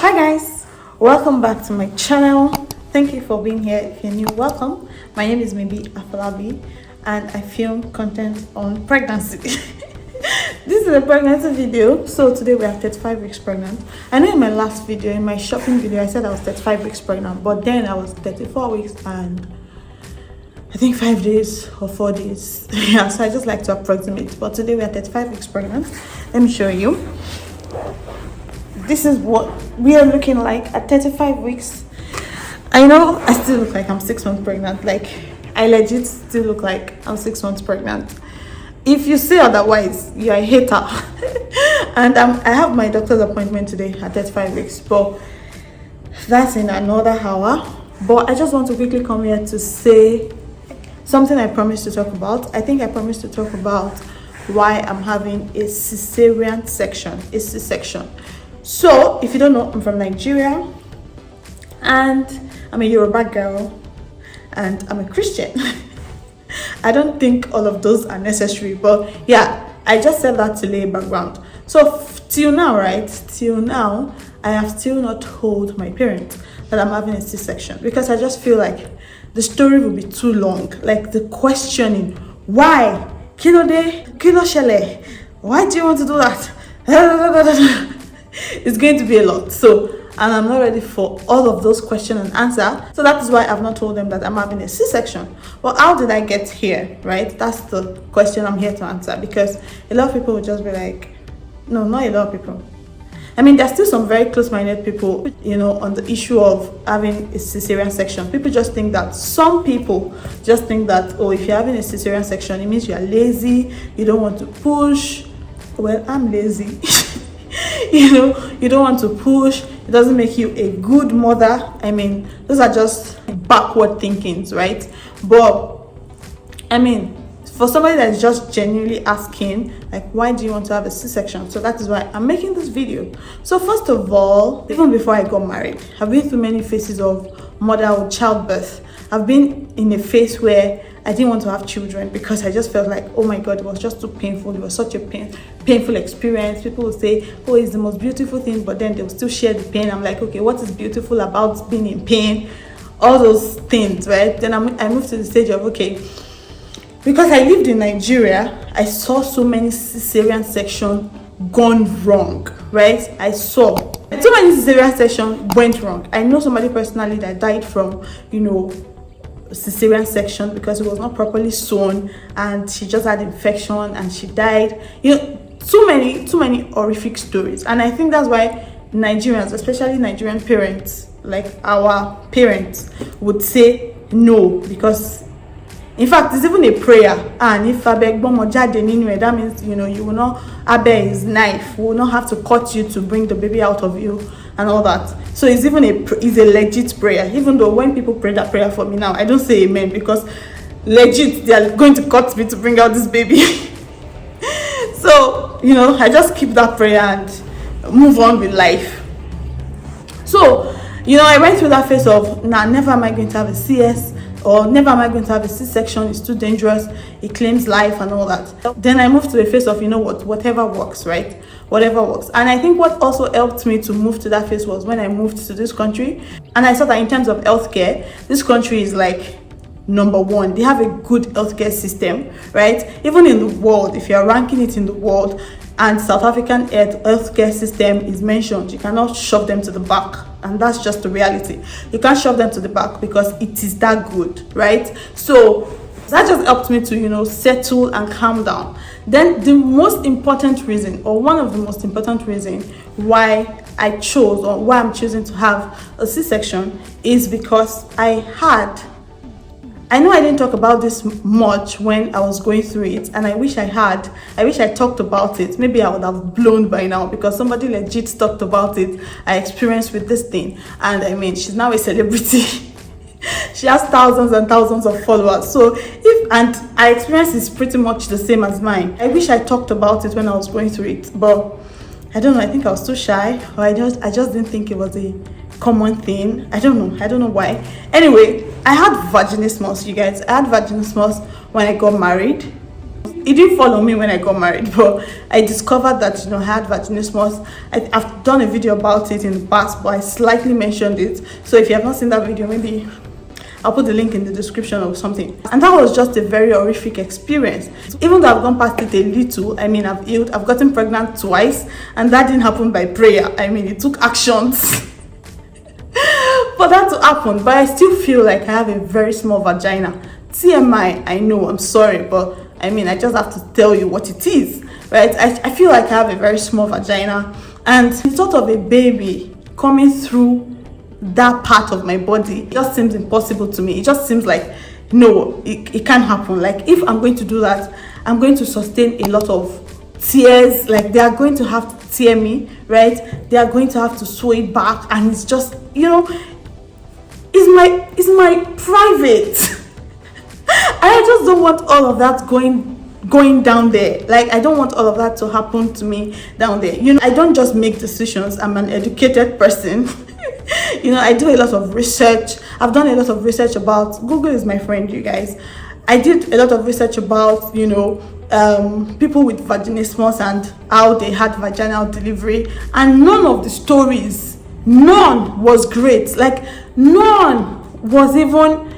Hi guys, welcome back to my channel. Thank you for being here. If you're new, welcome. My name is Maybe Afolabi and I film content on pregnancy. This is a pregnancy video. So today we are 35 weeks pregnant. I know in my last video, in my shopping video, I said I was 35 weeks pregnant, but then I was 34 weeks and I think 5 days or 4 days. Yeah, so I just like to approximate. But today we are 35 weeks pregnant. Let me show you. This is what we are looking like at 35 weeks. I know I still look like I'm 6 months pregnant. Like, I legit still look like I'm 6 months pregnant. If you say otherwise, you're a hater. And I have my doctor's appointment today at 35 weeks, but that's in another hour. But I just want to quickly come here to say something I promised to talk about. I think I promised to talk about why I'm having a cesarean section, a C-section. So, if you don't know, I'm from Nigeria and I'm a Yoruba girl and I'm a Christian. I don't think all of those are necessary, but yeah, I just said that to lay background. So, till now, right? Till now, I have still not told my parents that I'm having a C-section because I just feel like the story will be too long. Like the questioning, why? Kilo de, kilo shele. Why do you want to do that? It's going to be a lot. So, and I'm not ready for all of those questions and answer. So that is why I've not told them that I'm having a C-section. Well, how did I get here, right? That's the question I'm here to answer, because a lot of people will just be like, no, not a lot of people. I mean, there's still some very close-minded people, you know, on the issue of having a cesarean section. People just think that, some people just think that, oh, if you're having a cesarean section, it means you're lazy, you don't want to push. Well, I'm lazy. You know, you don't want to push. It doesn't make you a good mother. I mean, those are just backward thinkings, right? But I mean, for somebody that's just genuinely asking, like, why do you want to have a C-section? So that is why I'm making this video. So first of all, even before I got married, I've been through many phases of motherhood, childbirth. I've been in a phase where I didn't want to have children because I just felt like, oh my God, it was just too painful. It was such a painful experience. People will say, oh, it's the most beautiful thing, but then they'll still share the pain. I'm like, okay, what is beautiful about being in pain? All those things, right? Then I moved to the stage of, okay, because I lived in Nigeria, I saw so many cesarean sections gone wrong, right? I saw so many cesarean sections went wrong. I know somebody personally that died from, you know, cesarean section because it was not properly sewn and she just had infection and she died. You know, too many horrific stories. And I think that's why Nigerians, especially Nigerian parents, like our parents, would say no, because in fact it's even a prayer. And if abeg bomo jade ninu, that means, you know, you will not, abeg his knife will not have to cut you to bring the baby out of you and all that. So it's even a legit prayer. Even though when people pray that prayer for me now, I don't say amen, because legit they are going to cut me to bring out this baby. So, you know, I just keep that prayer and move on with life. So, you know, I went through that phase of, nah, never am I going to have a CS, or never am I going to have a C-section, it's too dangerous, it claims life and all that. Then I moved to a phase of, you know what, whatever works, right? Whatever works. And I think what also helped me to move to that phase was when I moved to this country. And I saw that in terms of healthcare, this country is like number one. They have a good healthcare system, right? Even in the world, if you're ranking it in the world and South African healthcare system is mentioned, you cannot shove them to the back. And that's just the reality. You can't shove them to the back because it is that good, right? So that just helped me to, you know, settle and calm down. Then the most important reason, or one of the most important reasons why I chose, or why I'm choosing to have a C-section, is because I know I didn't talk about this much when I was going through it, and I wish I talked about it. Maybe I would have blown by now, because somebody legit talked about it. I experienced with this thing, and I mean, she's now a celebrity. She has thousands and thousands of followers. So and our experience is pretty much the same as mine. I wish I talked about it when I was going through it, but I don't know, I think I was too shy, or I just didn't think it was a common thing. I don't know why. Anyway, I had vaginismus, you guys. I had vaginismus when I got married. didn't follow me when I got married, but I discovered that, you know, I had vaginismus. I've done a video about it in the past, but I slightly mentioned it. So if you have not seen that video, maybe I'll put the link in the description or something. And that was just a very horrific experience. Even though I've gone past it a little, I mean, I've healed, I've gotten pregnant twice, and that didn't happen by prayer. I mean, it took actions for that to happen. But I still feel like I have a very small vagina. TMI, I know, I'm sorry, but I mean, I just have to tell you what it is, right? I feel like I have a very small vagina, and the thought of a baby coming through that part of my body, it just seems impossible to me. It just seems like, no, it can't happen. Like, if I'm going to do that, I'm going to sustain a lot of tears. Like, they are going to have to tear me, right? They are going to have to sew it back, and it's just, you know, it's my private. I just don't want all of that going down there. Like, I don't want all of that to happen to me down there. You know, I don't just make decisions. I'm an educated person. You know, I do a lot of research. I've done a lot of research about, Google is my friend, you guys. I did a lot of research about, you know, people with vaginismus and how they had vaginal delivery, and none of the stories, none was great. Like, none was even,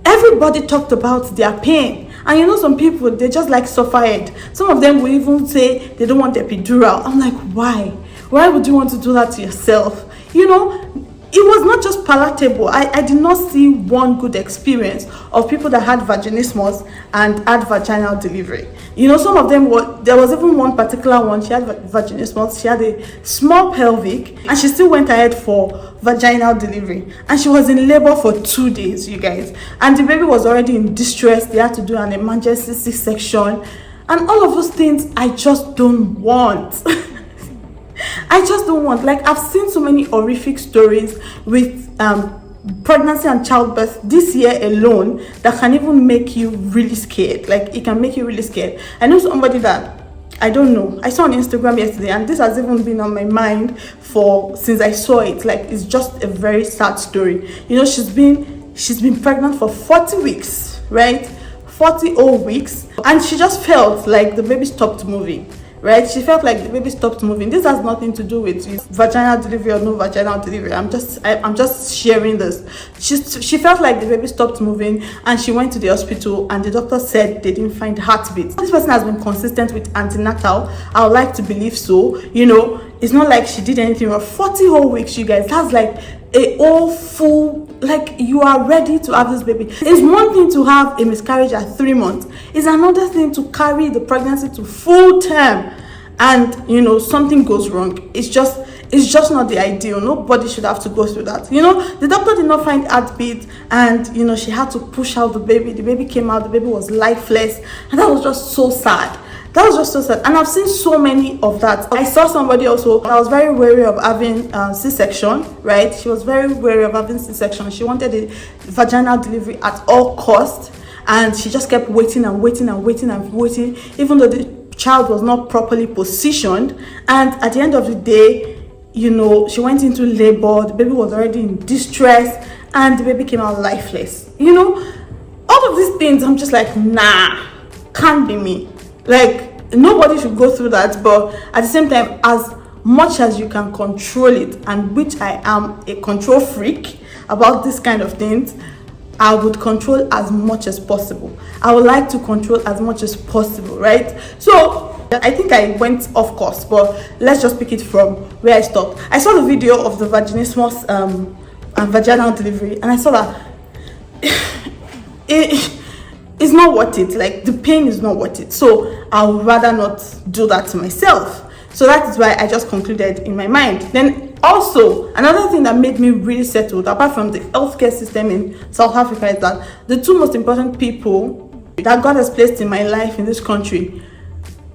everybody talked about their pain. And you know, some people, they just like suffer it. Some of them will even say they don't want epidural. I'm like, why would you want to do that to yourself? You know, it was not just palatable. I did not see one good experience of people that had vaginismus and had vaginal delivery. You know, some of them there was even one particular one, she had vaginismus, she had a small pelvic, and she still went ahead for vaginal delivery. And she was in labor for 2 days, you guys. And the baby was already in distress. They had to do an emergency C-section. And all of those things, I just don't want. I just don't want. Like, I've seen so many horrific stories with pregnancy and childbirth this year alone that can even make you really scared. Like, it can make you really scared. I know somebody that, I don't know, I saw on Instagram yesterday, and this has even been on my mind since I saw it. Like, it's just a very sad story. You know, she's been pregnant for 40 weeks, right? 40 whole weeks, and she just felt like the baby stopped moving. Right? She felt like the baby stopped moving. This has nothing to do with vaginal delivery or no vaginal delivery. I'm just sharing this. She felt like the baby stopped moving, and she went to the hospital, and the doctor said they didn't find heartbeat. This person has been consistent with antenatal. I would like to believe so. You know, it's not like she did anything wrong. 40 whole weeks, you guys. That's like a whole full, like, you are ready to have this baby. It's one thing to have a miscarriage at 3 months. It's another thing to carry the pregnancy to full term, and you know, something goes wrong. It's just not the ideal. Nobody should have to go through that. You know, the doctor did not find heartbeat, and you know, she had to push out the baby. The baby came out, the baby was lifeless, and that was just so sad. That was just so sad. And I've seen so many of that. I saw somebody also that was very wary of having C-section, right? She was very wary of having C-section. She wanted a vaginal delivery at all costs, and she just kept waiting and waiting and waiting and waiting, even though the child was not properly positioned. And at the end of the day, you know, she went into labor. The baby was already in distress, and the baby came out lifeless. You know, all of these things, I'm just like, nah, can't be me. Like, nobody should go through that. But at the same time, as much as you can control it, and which I am a control freak about this kind of things, I would control as much as possible. I would like to control as much as possible, right? So I think I went off course, but let's just pick it from where I stopped. I saw the video of the vaginismus and vaginal delivery, and I saw that it's not worth it. Like, the pain is not worth it. So I would rather not do that to myself. So that is why I just concluded in my mind. Then also, another thing that made me really settled, apart from the healthcare system in South Africa, is that the two most important people that God has placed in my life in this country,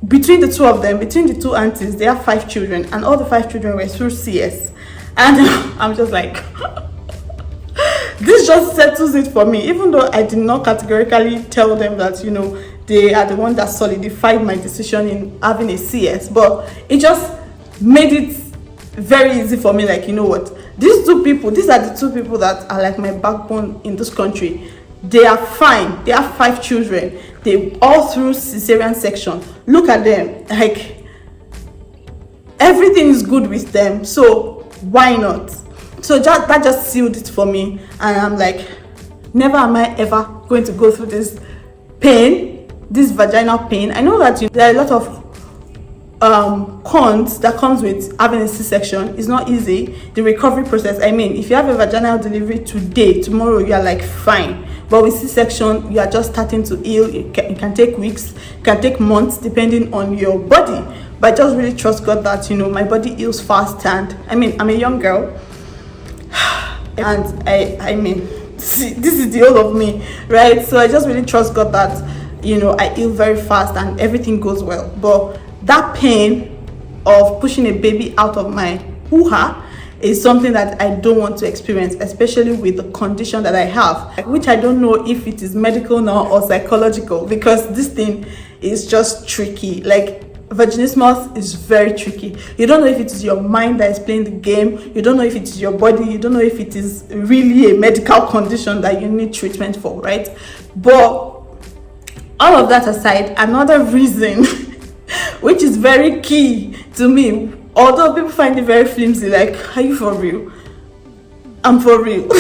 between the two of them, between the two aunties, they have 5 children, and all the 5 children were through CS. And I'm just like, this just settles it for me, even though I did not categorically tell them that, you know, they are the one that solidified my decision in having a CS, but it just made it very easy for me. Like, you know what, these are the two people that are like my backbone in this country. They are fine. They have 5 children. They all through cesarean section. Look at them. Like, everything is good with them. So why not? So that just sealed it for me. And I'm like, never am I ever going to go through this pain, this vaginal pain. I know that there are a lot of cons that comes with having a C-section. It's not easy. The recovery process, I mean, if you have a vaginal delivery today, tomorrow you are like fine, but with C-section you are just starting to heal. It can take weeks, it can take months, depending on your body. But I just really trust God that, you know, my body heals fast. And I mean, I'm a young girl, and I mean, see, this is the whole of me, right? So I just really trust God that, you know, I heal very fast and everything goes well. But that pain of pushing a baby out of my hoo-ha is something that I don't want to experience, especially with the condition that I have, which I don't know if it is medical now or psychological, because this thing is just tricky. Like, vaginismus is very tricky. You don't know if it is your mind that is playing the game. You don't know if it is your body. You don't know if it is really a medical condition that you need treatment for, right? But all of that aside, another reason which is very key to me, although people find it very flimsy, like, are you for real? I'm for real.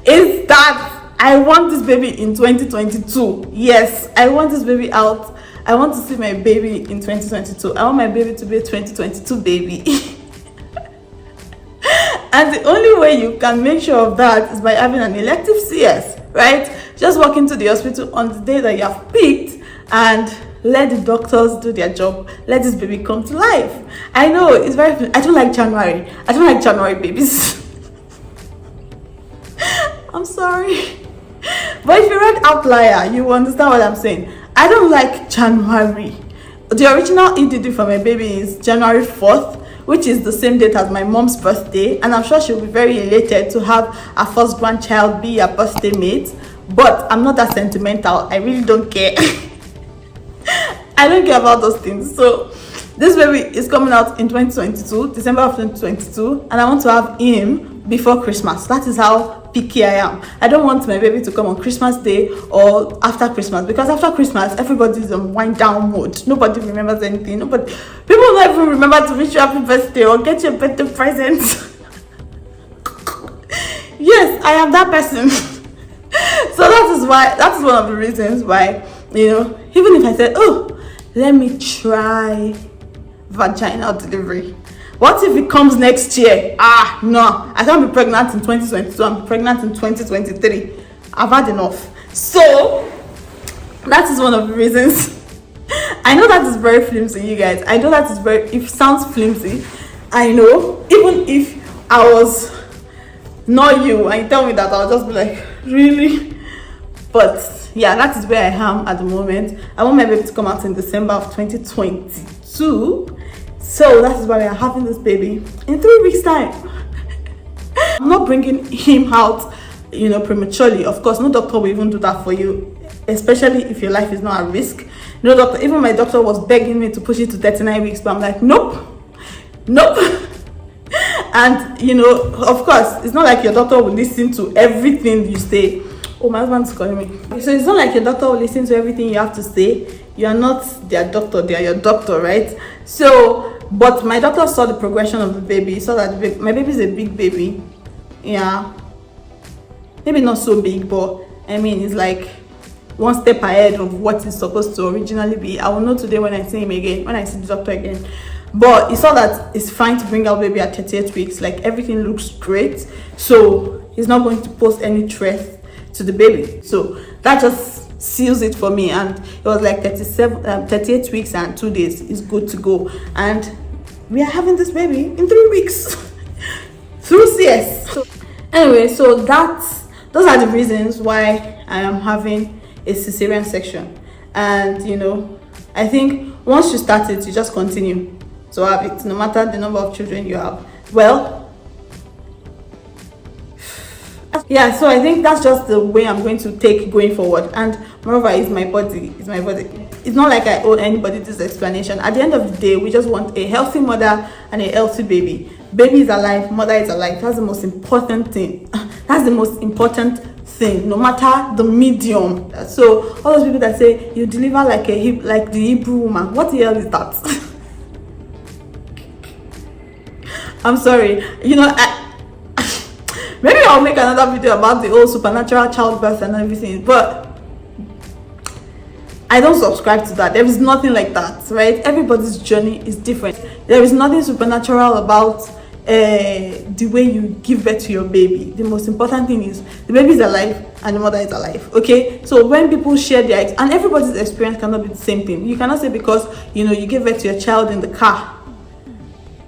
Is that I want this baby in 2022. Yes, I want this baby out. I want to see my baby in 2022. I want my baby to be a 2022 baby. And the only way you can make sure of that is by having an elective CS, right? Just walk into the hospital on the day that you have picked and let the doctors do their job. Let this baby come to life. I know it's very, I don't like January. I don't like January babies. I'm sorry. But if you read Outlier, you will understand what I'm saying. I don't like January. The original EDD for my baby is January 4th, which is the same date as my mom's birthday. And I'm sure she'll be very elated to have her first grandchild be her birthday mate. But I'm not that sentimental. I really don't care. I don't care about those things. So this baby is coming out in 2022, December of 2022, and I want to have him before Christmas. That is how picky I am. I don't want my baby to come on Christmas Day or after Christmas, because after Christmas everybody's in wind down mode. Nobody remembers anything. People don't even remember to wish you happy birthday or get your birthday present. Yes, I am that person. So that is one of the reasons why, you know, even if I said, oh, let me try vaginal delivery, what if it comes next year? No, I can't be pregnant in 2022. I'm pregnant in 2023. I've had enough. So that is one of the reasons. I know that is very flimsy, you guys. I know that is very, it sounds flimsy. I know. Even if I was not you and you tell me that, I'll just be like, really? But yeah, that is where I am at the moment. I want my baby to come out in December of 2022. So that is why we are having this baby in 3 weeks time. I'm not bringing him out, you know, prematurely. Of course, no doctor will even do that for you, especially if your life is not at risk. No doctor, even my doctor was begging me to push it to 39 weeks, but I'm like, nope. And you know, of course, it's not like your doctor will listen to everything you say. Oh, my husband's calling me. So it's not like your doctor will listen to everything you have to say. You are not their doctor, they are your doctor, right? So, but my doctor saw the progression of the baby. He saw that my baby is a big baby. Yeah, maybe not so big, but I mean, it's like one step ahead of what it's supposed to originally be. I will know today when I see him again, when I see the doctor again. But he saw that it's fine to bring out baby at 38 weeks. Like, everything looks great. So he's not going to pose any threat to the baby. So that just seals it for me. And it was like 38 weeks and 2 days is good to go. And we are having this baby in 3 weeks through CS. So anyway, so those are the reasons why I am having a cesarean section. And you know, I think once you start it, you just continue to have it, no matter the number of children you have. Well, yeah, so I think that's just the way I'm going to take going forward. And moreover, it's my body. It's not like I owe anybody this explanation. At the end of the day, we just want a healthy mother and a healthy baby. Baby is alive, mother is alive. That's the most important thing. That's the most important thing, no matter the medium. So all those people that say you deliver like like the Hebrew woman, what the hell is that? I'm sorry, you know, maybe I'll make another video about the whole supernatural childbirth and everything, but I don't subscribe to that. There is nothing like that, right? Everybody's journey is different. There is nothing supernatural about the way you give birth to your baby. The most important thing is the baby is alive and the mother is alive. Okay, so when people share their and everybody's experience cannot be the same thing. You cannot say because you know you gave birth to your child in the car,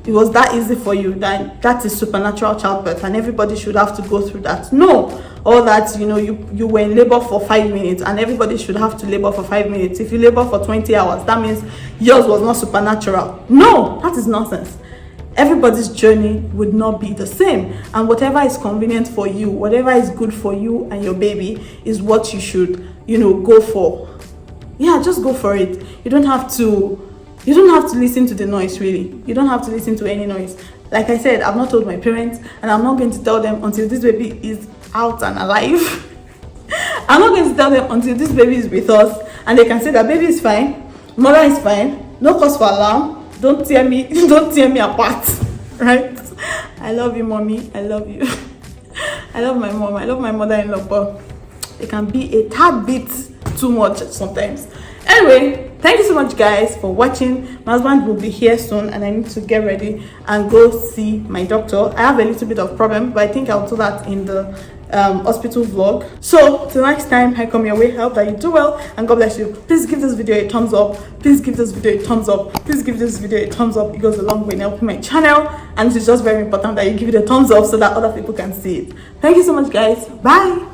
it was that easy for you, that is supernatural childbirth and everybody should have to go through that. No. Or that you know you were in labor for 5 minutes and everybody should have to labor for 5 minutes. If you labor for 20 hours, that means yours was not supernatural. No, that is nonsense. Everybody's journey would not be the same, and whatever is convenient for you, whatever is good for you and your baby is what you should, you know, go for. Yeah, just go for it. You don't have to listen to the noise. Really, you don't have to listen to any noise. Like I said, I've not told my parents, and I'm not going to tell them until this baby is out and alive. I'm not going to tell them until this baby is with us and they can say that baby is fine, mother is fine, no cause for alarm, don't tear me apart, right? I love you, mommy, I love you. I love my mom, I love my mother-in-law, but it can be a tad bit too much sometimes. Anyway, thank you so much guys for watching. My husband will be here soon and I need to get ready and go see my doctor. I have a little bit of problem, but I think I'll do that in the hospital vlog. So till next time, I come your way. I hope that you do well and God bless you. Please give this video a thumbs up. Please give this video a thumbs up. Please give this video a thumbs up. It goes a long way in helping my channel, and it's just very important that you give it a thumbs up so that other people can see it. Thank you so much guys. Bye.